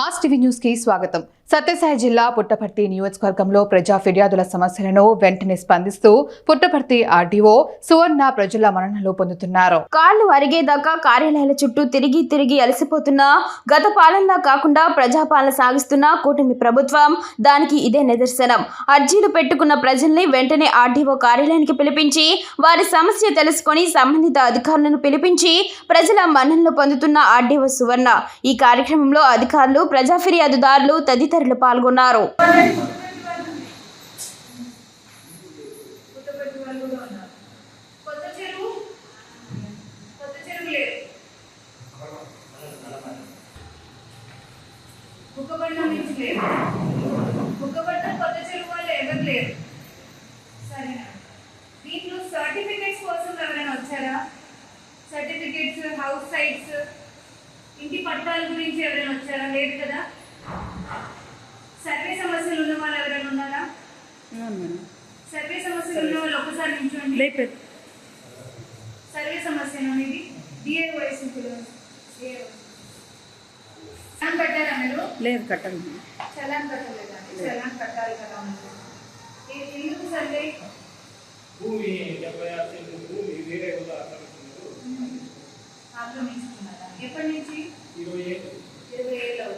Mass TV news కి స్వాగతం. సత్యసాయి జిల్లా పుట్టపర్తి నియోజకవర్గంలో ప్రజా ఫిర్యాదుల సమస్యలను వెంటనే స్పందిస్తూ పుట్టపర్తి ఆర్డీఓ సువర్ణ ప్రజల మన్ననలు పొందుతున్నారు. కాళ్లు అరిగేదాకా కార్యాలయాల చుట్టూ తిరిగి తిరిగి అలసిపోతున్న గత పాలనలా కాకుండా ప్రజాపాలన సాగిస్తున్న కూటమి ప్రభుత్వం దానికి ఇదే నిదర్శనం. అర్జీలు పెట్టుకున్న ప్రజల్ని వెంటనే ఆర్డీఓ కార్యాలయానికి పిలిపించి వారి సమస్య తెలుసుకొని సంబంధిత అధికారులను పిలిపించి ప్రజల మన్ననలు పొందుతున్న ఆర్డీఓ సువర్ణ. ఈ కార్యక్రమంలో అధికారులు, ప్రజా ఫిర్యాదుదారులు తదితరులు పాల్గొన్నారు. సర్టిఫికేట్స్ కోసం ఎవరైనా వచ్చారా? సర్టిఫికేట్స్, హౌస్ సైట్స్, ఇంటి పట్టాల గురించి ఎవరైనా వచ్చారా? లేదు కదా. సర్వే సమస్యలు ఉన్న వాళ్ళు ఎవరైనా ఉన్నారా? సర్వే సమస్యలు ఉన్న వాళ్ళు ఒకసారి నిల్చోండి. సర్వే సమస్య అనేది డిఏ వయసు చలాన్ కట్టారా మీరు? లేదు, కట్టాలి. చలాన్ కట్టలేదా? చలాన్ కట్టాలి కదా. ఎందుకు సర్వే? ఆక్రమించుకున్నారా? ఎప్పటి నుంచి? 20 ఏళ్ళు.